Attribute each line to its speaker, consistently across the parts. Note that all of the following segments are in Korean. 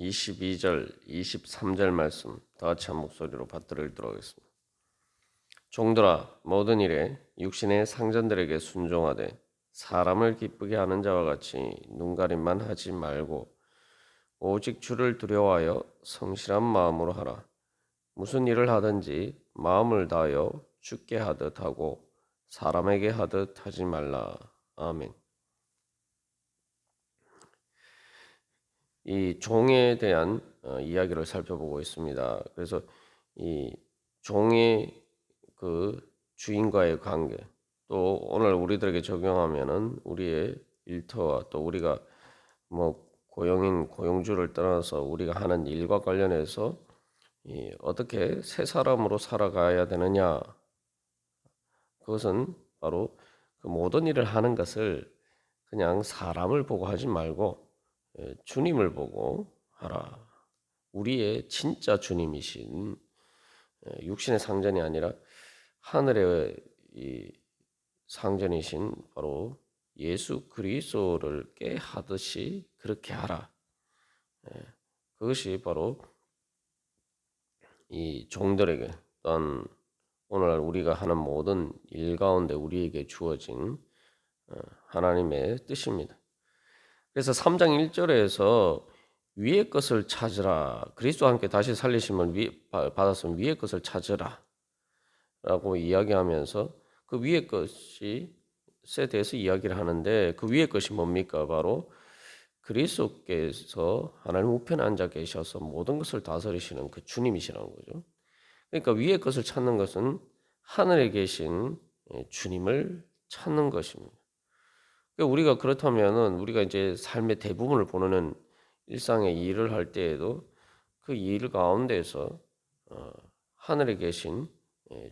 Speaker 1: 22절, 23절 말씀 다 같이 한 목소리로 받들어 읽도록 하겠습니다. 종들아 모든 일에 육신의 상전들에게 순종하되 사람을 기쁘게 하는 자와 같이 눈가림만 하지 말고 오직 주를 두려워하여 성실한 마음으로 하라. 무슨 일을 하든지 마음을 다하여 주께 하듯 하고 사람에게 하듯 하지 말라. 아멘. 이 종에 대한 이야기를 살펴보고 있습니다. 그래서 이 종의 그 주인과의 관계, 또 오늘 우리들에게 적용하면은 우리의 일터와 또 우리가 뭐 고용인 고용주를 떠나서 우리가 하는 일과 관련해서 어떻게 새 사람으로 살아가야 되느냐, 그것은 바로 그 모든 일을 하는 것을 그냥 사람을 보고 하지 말고 주님을 보고 하라. 우리의 진짜 주님이신 육신의 상전이 아니라 하늘의 이 상전이신 바로 예수 그리스도를 꾀하듯이 그렇게 하라. 그것이 바로 이 종들에게 또한 오늘 우리가 하는 모든 일 가운데 우리에게 주어진 하나님의 뜻입니다. 그래서 3장 1절에서 위의 것을 찾으라. 그리스도와 함께 다시 살리심을 받았으면 위의 것을 찾으라 라고 이야기하면서 그 위의 것에 대해서 이야기를 하는데 그 위의 것이 뭡니까? 바로 그리스도께서 하나님 우편에 앉아 계셔서 모든 것을 다스리시는 그 주님이시라는 거죠. 그러니까 위의 것을 찾는 것은 하늘에 계신 주님을 찾는 것입니다. 그러니까 우리가 그렇다면은 우리가 이제 삶의 대부분을 보는 일상의 일을 할 때에도 그 일 가운데서 하늘에 계신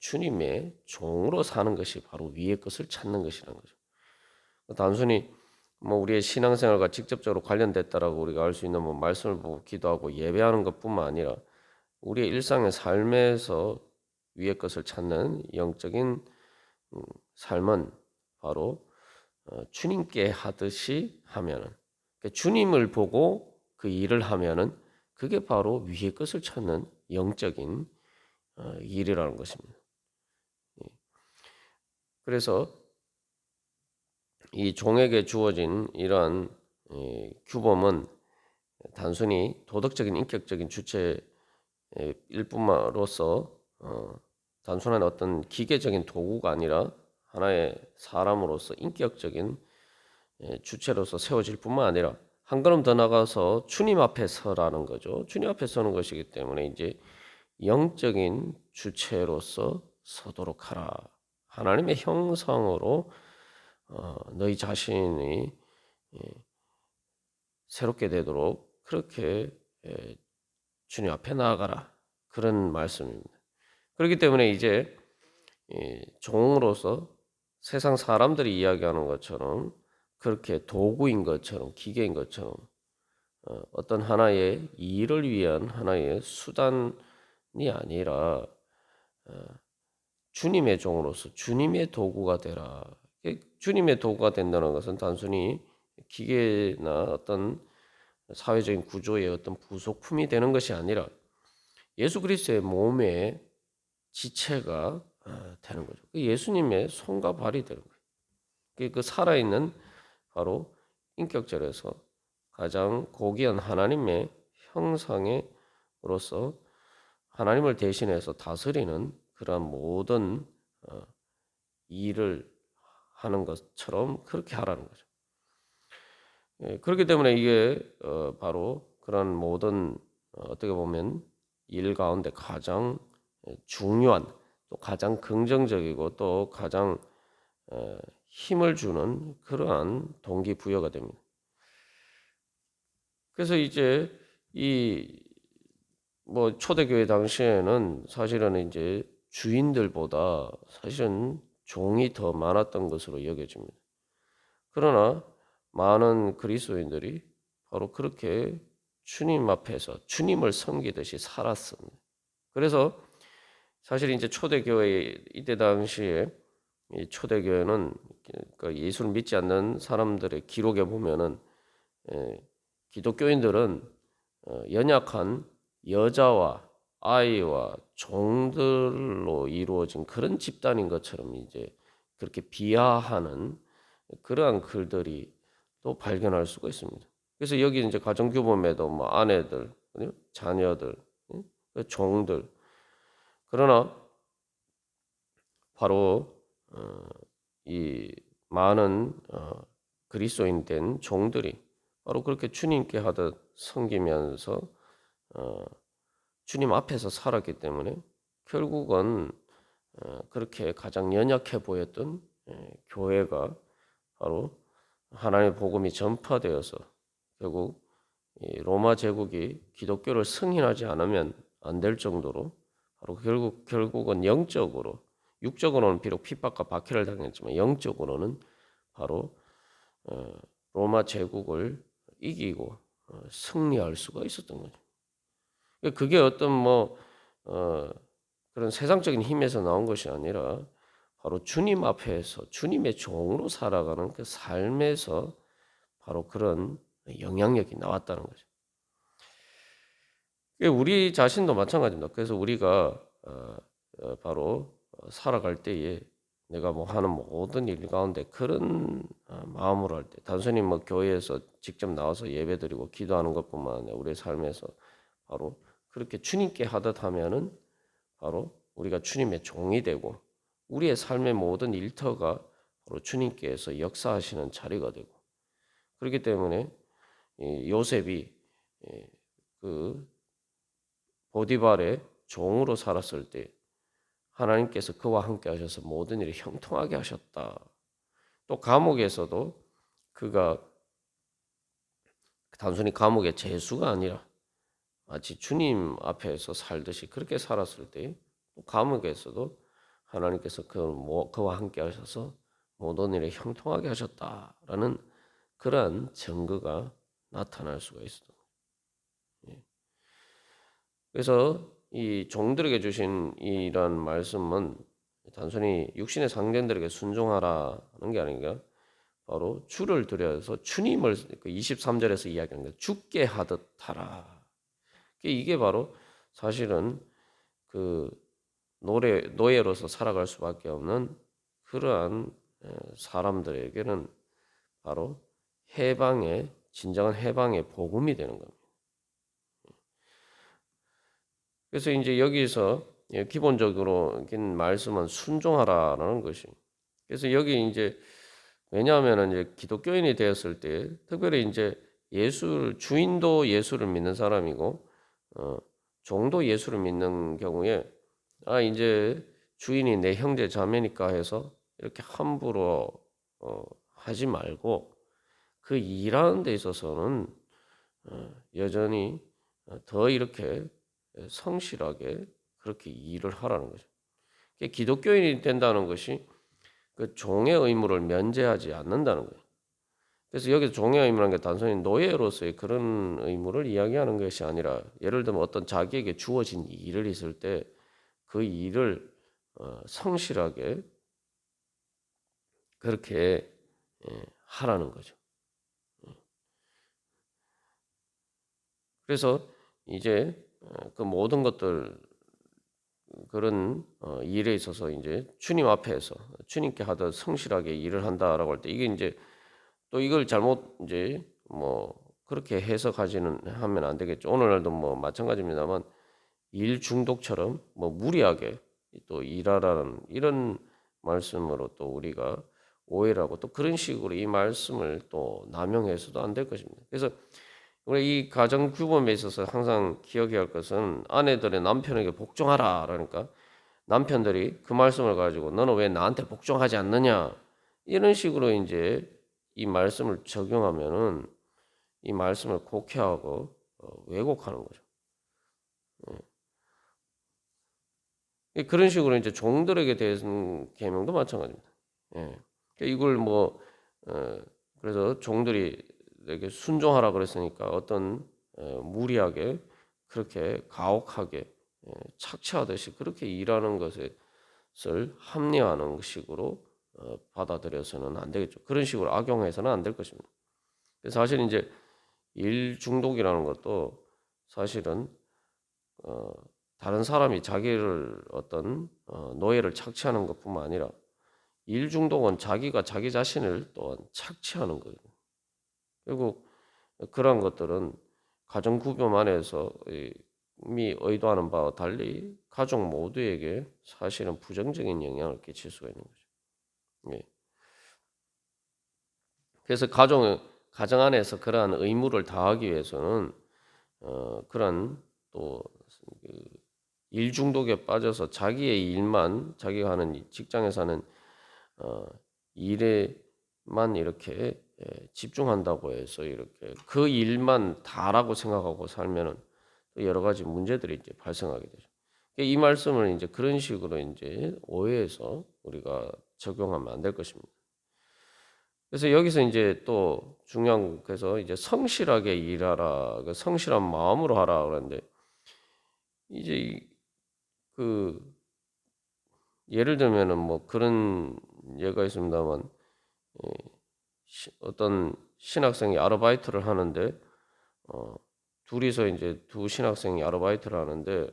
Speaker 1: 주님의 종으로 사는 것이 바로 위의 것을 찾는 것이라는 거죠. 단순히 뭐 우리의 신앙생활과 직접적으로 관련됐다라고 우리가 알 수 있는 뭐 말씀을 보고 기도하고 예배하는 것뿐만 아니라 우리의 일상의 삶에서 위의 것을 찾는 영적인 삶은 바로 주님께 하듯이 하면은, 그러니까 주님을 보고 그 일을 하면은 그게 바로 위의 것을 찾는 영적인 일이라는 것입니다. 그래서 이 종에게 주어진 이러한 규범은 단순히 도덕적인 인격적인 주체일 뿐만으로서 단순한 어떤 기계적인 도구가 아니라 하나의 사람으로서 인격적인 주체로서 세워질 뿐만 아니라 한 걸음 더 나가서 주님 앞에 서라는 거죠. 주님 앞에 서는 것이기 때문에 이제 영적인 주체로서 서도록 하라. 하나님의 형상으로 너희 자신이 새롭게 되도록 그렇게 주님 앞에 나아가라. 그런 말씀입니다. 그렇기 때문에 이제 종으로서 세상 사람들이 이야기하는 것처럼 그렇게 도구인 것처럼 기계인 것처럼 어떤 하나의 일을 위한 하나의 수단이 아니라 주님의 종으로서 주님의 도구가 되라. 주님의 도구가 된다는 것은 단순히 기계나 어떤 사회적인 구조의 어떤 부속품이 되는 것이 아니라 예수 그리스도의 몸의 지체가 되는 거죠. 예수님의 손과 발이 되는 거예요. 그 살아있는 바로 인격절에서 가장 고귀한 하나님의 형상으로서 하나님을 대신해서 다스리는 그러한 모든 일을 하는 것처럼 그렇게 하라는 거죠. 그렇기 때문에 이게 바로 그런 모든 어떻게 보면 일 가운데 가장 중요한 또 가장 긍정적이고 또 가장 힘을 주는 그러한 동기부여가 됩니다. 그래서 이제 이 뭐 초대교회 당시에는 사실은 이제 주인들보다 사실은 종이 더 많았던 것으로 여겨집니다. 그러나 많은 그리스도인들이 바로 그렇게 주님 앞에서 주님을 섬기듯이 살았습니다. 그래서 사실 이제 초대교회 이때 당시에 이 초대교회는 그러니까 예수를 믿지 않는 사람들의 기록에 보면은 기독교인들은 연약한 여자와 아이와 종들로 이루어진 그런 집단인 것처럼 이제 그렇게 비하하는 그러한 글들이 또 발견할 수가 있습니다. 그래서 여기 이제 가정교범에도 뭐 아내들, 자녀들, 종들. 그러나 바로 이 많은 그리스도인 종들이 바로 그렇게 주님께 하듯 섬기면서 주님 앞에서 살았기 때문에 결국은 그렇게 가장 연약해 보였던 교회가 바로 하나님의 복음이 전파되어서 결국 이 로마 제국이 기독교를 승인하지 않으면 안 될 정도로 바로 결국은 영적으로 육적으로는 비록 핍박과 박해를 당했지만 영적으로는 바로 로마 제국을 이기고 승리할 수가 있었던 거죠. 그게 어떤 그런 세상적인 힘에서 나온 것이 아니라 바로 주님 앞에서 주님의 종으로 살아가는 그 삶에서 바로 그런 영향력이 나왔다는 거죠. 우리 자신도 마찬가지입니다. 그래서 우리가 바로 살아갈 때에 내가 뭐 하는 모든 일 가운데 그런 마음으로 할 때 단순히 뭐 교회에서 직접 나와서 예배드리고 기도하는 것뿐만 아니라 우리의 삶에서 바로 그렇게 주님께 하듯 하면은 바로 우리가 주님의 종이 되고 우리의 삶의 모든 일터가 바로 주님께서 역사하시는 자리가 되고 그렇기 때문에 요셉이 그 보디발의 종으로 살았을 때 하나님께서 그와 함께 하셔서 모든 일을 형통하게 하셨다. 또 감옥에서도 그가 단순히 감옥의 죄수가 아니라 마치 주님 앞에서 살듯이 그렇게 살았을 때 감옥에서도 하나님께서 그와 함께 하셔서 모든 일을 형통하게 하셨다라는 그러한 증거가 나타날 수가 있어요. 그래서 이 종들에게 주신 이런 말씀은 단순히 육신의 상전들에게 순종하라는 게 아니라 바로 주를 들여서 주님을 23절에서 이야기하는 게 죽게 하듯 하라. 이게 바로 사실은 그 노예로서 살아갈 수밖에 없는 그러한 사람들에게는 바로 진정한 해방의 복음이 되는 겁니다. 그래서 이제 여기서 기본적으로 긴 말씀은 순종하라라는 것이. 그래서 여기 이제 왜냐하면 이제 기독교인이 되었을 때 특별히 이제 주인도 예수를 믿는 사람이고 종도 예수를 믿는 경우에 이제 주인이 내 형제 자매니까 해서 이렇게 함부로 하지 말고 그 일하는 데 있어서는 여전히 더 이렇게 성실하게 그렇게 일을 하라는 거죠. 기독교인이 된다는 것이 그 종의 의무를 면제하지 않는다는 거예요. 그래서 여기서 종의 의무라는 게 단순히 노예로서의 그런 의무를 이야기하는 것이 아니라 예를 들면 어떤 자기에게 주어진 일을 있을 때 그 일을 성실하게 그렇게 하라는 거죠. 그래서 이제 그 모든 것들 그런 일에 있어서 이제 주님 앞에서 주님께 하듯 성실하게 일을 한다라고 할 때 이게 이제 또 이걸 잘못 이제 뭐 그렇게 해석하지는 하면 안 되겠죠. 오늘날도 뭐 마찬가지입니다만 일 중독처럼 뭐 무리하게 또 일하라는 이런 말씀으로 또 우리가 오해를 하고 또 그런 식으로 이 말씀을 또 남용해서도 안 될 것입니다. 그래서 우리 이 가정 규범에 있어서 항상 기억해야 할 것은 아내들의 남편에게 복종하라. 그러니까 남편들이 그 말씀을 가지고 너는 왜 나한테 복종하지 않느냐 이런 식으로 이제 이 말씀을 적용하면은 이 말씀을 곡해하고 왜곡하는 거죠. 그런 식으로 이제 종들에게 대해서는 계명도 마찬가지입니다. 예. 이걸 그래서 종들이 이렇게 순종하라 그랬으니까 어떤 무리하게 그렇게 가혹하게 착취하듯이 그렇게 일하는 것을 합리화하는 식으로 받아들여서는 안 되겠죠. 그런 식으로 악용해서는 안 될 것입니다. 사실 이제 일 중독이라는 것도 사실은 다른 사람이 자기를 어떤 노예를 착취하는 것뿐만 아니라 일 중독은 자기가 자기 자신을 또한 착취하는 거예요. 결국 그러한 것들은 가정 구조 안에서 미 의도하는 바와 달리 가족 모두에게 사실은 부정적인 영향을 끼칠 수가 있는 거죠. 예. 그래서 가정 안에서 그러한 의무를 다하기 위해서는 그런 또 일 중독에 빠져서 자기의 일만 자기가 하는 직장에서 하는 일에만 이렇게 집중한다고 해서 이렇게 그 일만 다라고 생각하고 살면은 또 여러 가지 문제들이 이제 발생하게 되죠. 이 말씀을 이제 그런 식으로 이제 오해해서 우리가 적용하면 안 될 것입니다. 그래서 여기서 이제 또 중요한 그래서 이제 성실하게 일하라, 성실한 마음으로 하라 그러는데 이제 그 예를 들면은 뭐 그런 예가 있습니다만 어떤 신학생이 아르바이트를 하는데 둘이서 이제 두 신학생이 아르바이트를 하는데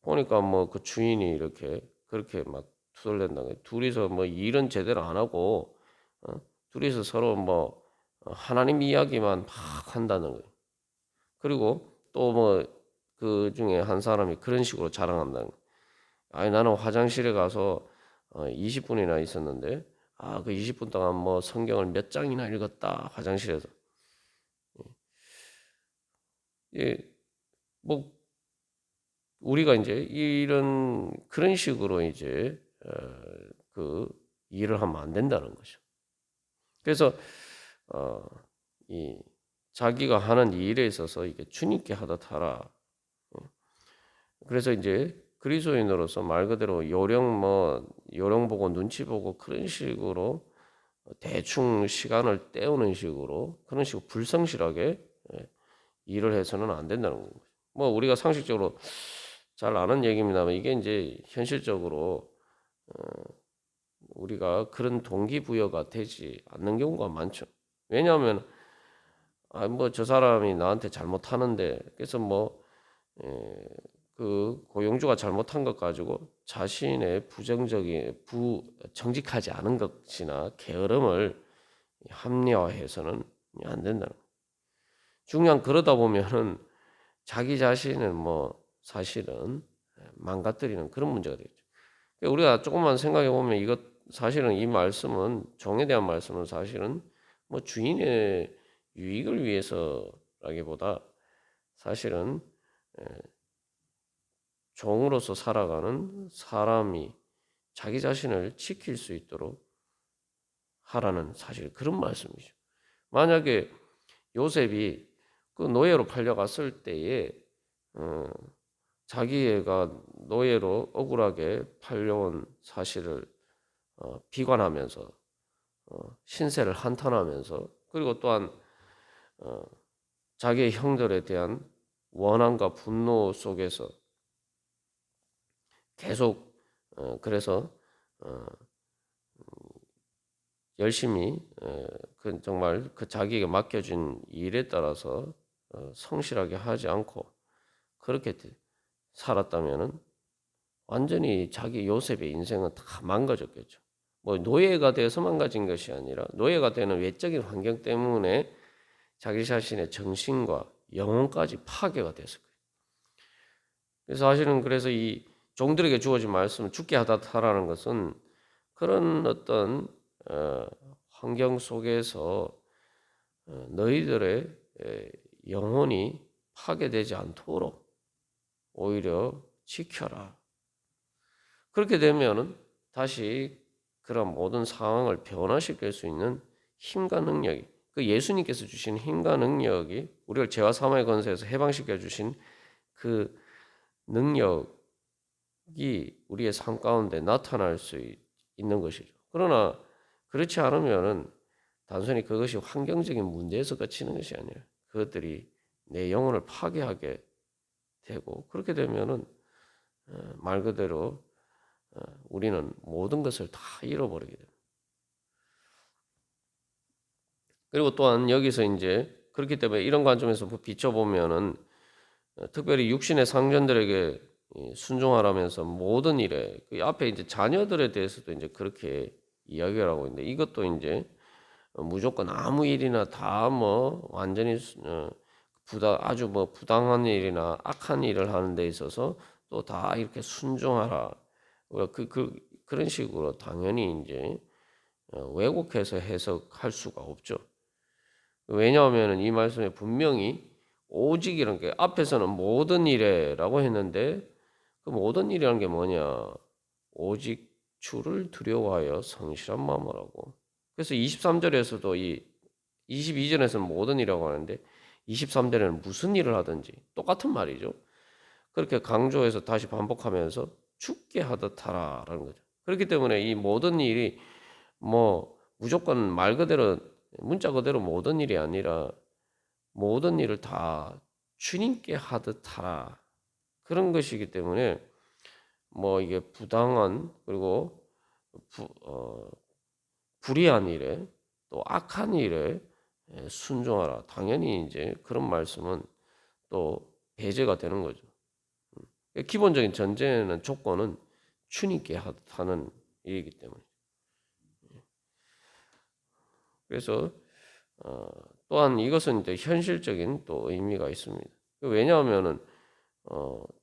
Speaker 1: 보니까 뭐 그 주인이 이렇게 그렇게 막 투덜댄다는 거예요. 둘이서 뭐 일은 제대로 안 하고 둘이서 서로 뭐 하나님 이야기만 막 한다는 거예요. 그리고 또 뭐 그 중에 한 사람이 그런 식으로 자랑한다는 거예요. 아니 나는 화장실에 가서 20분이나 있었는데 그 20분 동안 뭐 성경을 몇 장이나 읽었다 화장실에서. 예, 뭐 우리가 이제 이런 그런 식으로 이제 그 일을 하면 안 된다는 거죠. 그래서 어, 이 자기가 하는 일에 있어서 이게 주님께 하듯 하라. 그래서 이제 그리스도인으로서 말 그대로 요령 보고 눈치 보고 그런 식으로 대충 시간을 때우는 식으로 그런 식으로 불성실하게 일을 해서는 안 된다는 거죠. 뭐 우리가 상식적으로 잘 아는 얘기입니다만 이게 이제 현실적으로 우리가 그런 동기부여가 되지 않는 경우가 많죠. 왜냐하면 뭐 저 사람이 나한테 잘못하는데 그래서 뭐 그 고용주가 잘못한 것 가지고 자신의 부정적인 정직하지 않은 것이나 게으름을 합리화해서는 안 된다는 거예요. 중요한 그러다 보면은 자기 자신을 뭐 사실은 망가뜨리는 그런 문제가 되겠죠. 그러니까 우리가 조금만 생각해 보면 이것 사실은 이 말씀은 종에 대한 말씀은 사실은 뭐 주인의 유익을 위해서라기보다 사실은 종으로서 살아가는 사람이 자기 자신을 지킬 수 있도록 하라는 사실 그런 말씀이죠. 만약에 요셉이 그 노예로 팔려갔을 때에 자기애가 노예로 억울하게 팔려온 사실을 비관하면서 신세를 한탄하면서 그리고 또한 자기의 형들에 대한 원한과 분노 속에서 계속 그래서 열심히 그 정말 그 자기에게 맡겨진 일에 따라서 성실하게 하지 않고 그렇게 살았다면은 완전히 자기 요셉의 인생은 다 망가졌겠죠. 뭐 노예가 돼서 망가진 것이 아니라 노예가 되는 외적인 환경 때문에 자기 자신의 정신과 영혼까지 파괴가 됐을 거예요. 그래서 사실은 그래서 이 종들에게 주어진 말씀을 죽게 하다라는 것은 그런 어떤 환경 속에서 너희들의 영혼이 파괴되지 않도록 오히려 지켜라. 그렇게 되면은 다시 그런 모든 상황을 변화시킬 수 있는 힘과 능력이 그 예수님께서 주신 힘과 능력이 우리를 죄와 사망의 권세에서 해방시켜 주신 그 능력이 우리의 삶 가운데 나타날 수 있는 것이죠. 그러나 그렇지 않으면은 단순히 그것이 환경적인 문제에서 그치는 것이 아니라 그것들이 내 영혼을 파괴하게 되고 그렇게 되면은 말 그대로 우리는 모든 것을 다 잃어버리게 됩니다. 그리고 또한 여기서 이제 그렇기 때문에 이런 관점에서 비춰보면은 특별히 육신의 상전들에게 순종하라면서 모든 일에 그 앞에 이제 자녀들에 대해서도 이제 그렇게 이야기를 하고 있는데 이것도 이제 무조건 아무 일이나 다 뭐 완전히 아주 뭐 부당한 일이나 악한 일을 하는 데 있어서 또 다 이렇게 순종하라. 그런 식으로 당연히 이제 왜곡해서 해석할 수가 없죠. 왜냐하면 이 말씀에 분명히 오직 이런 게 앞에서는 모든 일에라고 했는데 그 모든 일이라는 게 뭐냐? 오직 주를 두려워하여 성실한 마음을 하고. 그래서 23절에서도 이 22절에서는 모든 일이라고 하는데 23절에는 무슨 일을 하든지 똑같은 말이죠. 그렇게 강조해서 다시 반복하면서 죽게 하듯 하라라는 거죠. 그렇기 때문에 이 모든 일이 뭐 무조건 말 그대로 문자 그대로 모든 일이 아니라 모든 일을 다 주님께 하듯 하라. 그런 것이기 때문에 뭐 이게 부당한 그리고 불의한 일에 또 악한 일에 순종하라. 당연히 이제 그런 말씀은 또 배제가 되는 거죠. 기본적인 전제는 조건은 주님께 하는 일이기 때문에. 그래서 또한 이것은 이제 현실적인 또 의미가 있습니다. 왜냐하면은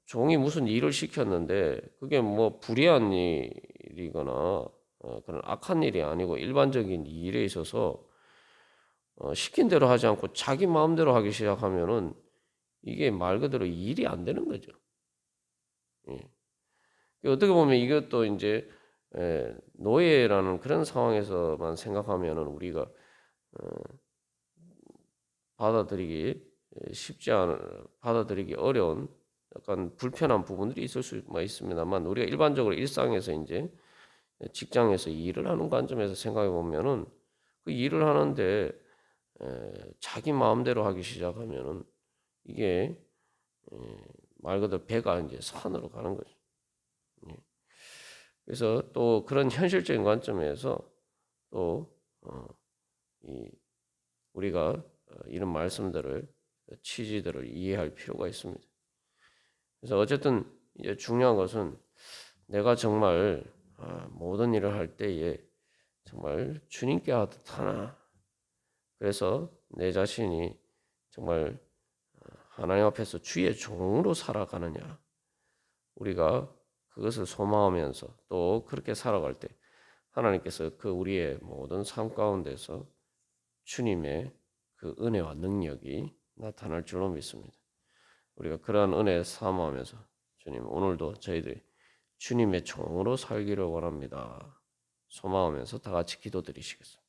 Speaker 1: 종이 무슨 일을 시켰는데 그게 뭐 불의한 일이거나 그런 악한 일이 아니고 일반적인 일에 있어서 시킨 대로 하지 않고 자기 마음대로 하기 시작하면은 이게 말 그대로 일이 안 되는 거죠. 예. 어떻게 보면 이것도 이제 노예라는 그런 상황에서만 생각하면은 우리가 받아들이기 쉽지 않은, 받아들이기 어려운 약간 불편한 부분들이 있을 수가 있습니다만 우리가 일반적으로 일상에서 이제 직장에서 일을 하는 관점에서 생각해 보면은 그 일을 하는데 자기 마음대로 하기 시작하면은 이게 말 그대로 배가 이제 산으로 가는 거죠. 예. 그래서 또 그런 현실적인 관점에서 또 우리가 이런 말씀들을 취지들을 이해할 필요가 있습니다. 그래서 어쨌든 이제 중요한 것은 내가 정말 모든 일을 할 때에 정말 주님께 하듯 하나. 그래서 내 자신이 정말 하나님 앞에서 주의 종으로 살아가느냐. 우리가 그것을 소망하면서 또 그렇게 살아갈 때 하나님께서 그 우리의 모든 삶 가운데서 주님의 그 은혜와 능력이 나타날 줄로 믿습니다. 우리가 그러한 은혜 사모하면서 주님 오늘도 저희들이 주님의 종으로 살기를 원합니다. 소망하면서 다 같이 기도드리시겠습니다.